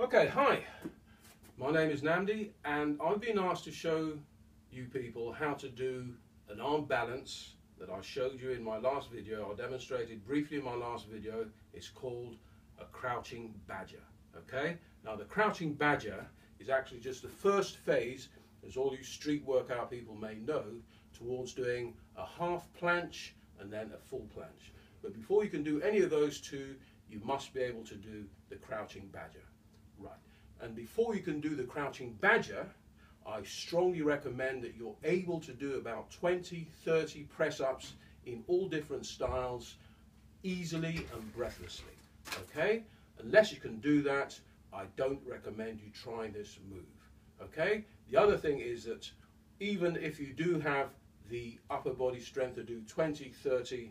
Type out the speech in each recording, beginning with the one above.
Okay, hi, my name is Namdi and I've been asked to show you people how to do an arm balance that I showed you in my last video. I demonstrated briefly in my last video. It's called a crouching badger. Okay, now the crouching badger is actually just the first phase, as all you street workout people may know, towards doing a half planche and then a full planche. But before you can do any of those two, you must be able to do the crouching badger. Right, and before you can do the crouching badger, I strongly recommend that you're able to do about 20-30 press-ups in all different styles, easily and breathlessly. Okay, unless you can do that, I don't recommend you trying this move. Okay, the other thing is that even if you do have the upper body strength to do 20-30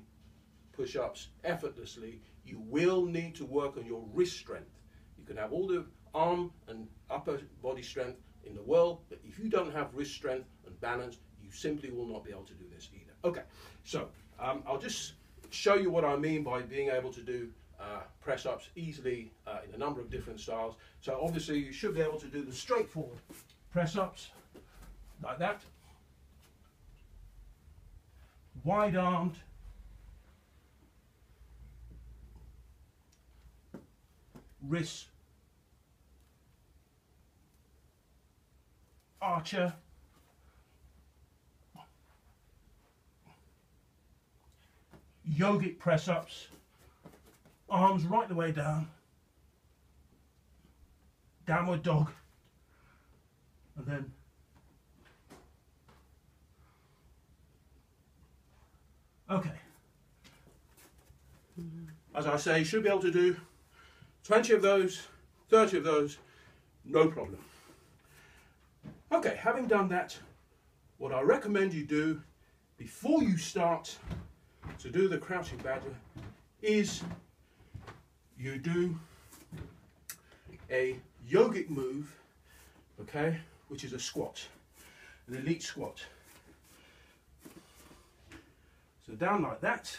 push-ups effortlessly, you will need to work on your wrist strength. You can have all the arm and upper body strength in the world, but if you don't have wrist strength and balance, you simply will not be able to do this either. Okay, so I'll just show you what I mean by being able to do press-ups easily in a number of different styles. So obviously you should be able to do the straightforward press-ups like that, wide-armed, wrist archer, yogic press-ups, arms right the way down, downward dog, and then okay. As I say, you should be able to do 20 of those, 30 of those, no problem. Okay, having done that, what I recommend you do before you start to do the crouching badger is you do a yogic move, okay, which is a squat, an elite squat. So down like that.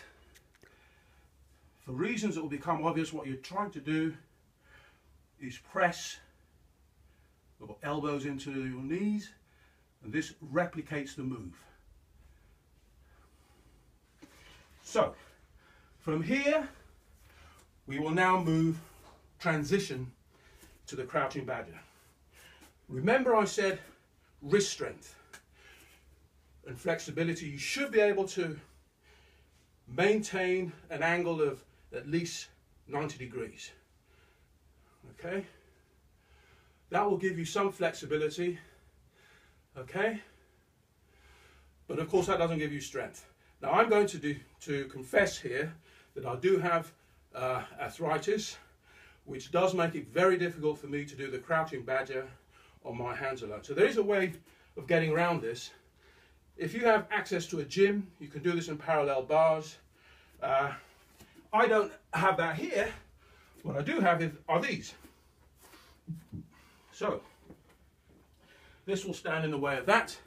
For reasons that will become obvious, what you're trying to do is press your elbows into your knees, and this replicates the move. So from here we will now transition to the crouching badger. Remember I said wrist strength and flexibility. You should be able to maintain an angle of at least 90 degrees. Okay, that will give you some flexibility, okay, but of course that doesn't give you strength. Now I'm going to confess here that I do have arthritis, which does make it very difficult for me to do the crouching badger on my hands alone. So there is a way of getting around this. If you have access to a gym, you can do this in parallel bars. I don't have that here. What I do have are these. So this will stand in the way of that,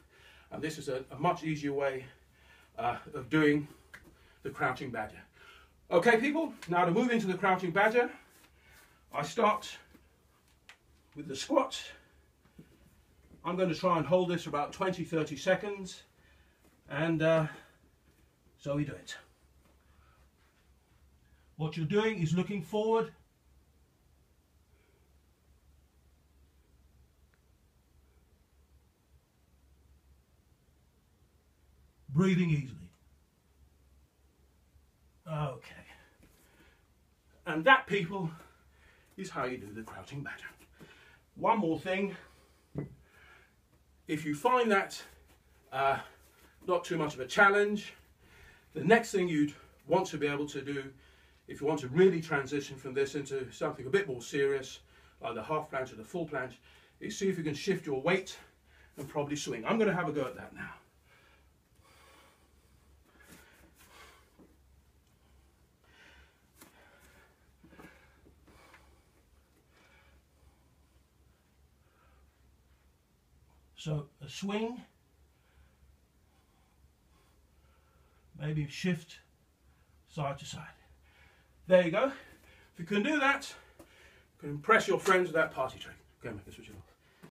and this is a much easier way of doing the crouching badger. Okay people, now to move into the crouching badger, I start with the squat. I'm going to try and hold this for about 20-30 seconds, and so we do it. What you're doing is looking forward, breathing easily. Okay. And that, people, is how you do the crouching badger. One more thing. If you find that not too much of a challenge, the next thing you'd want to be able to do, if you want to really transition from this into something a bit more serious, like the half planche or the full planche, is see if you can shift your weight and probably swing. I'm going to have a go at that now. So a swing, maybe shift side to side. There you go. If you can do that, can impress your friends with that party trick. Go, make a switch it off.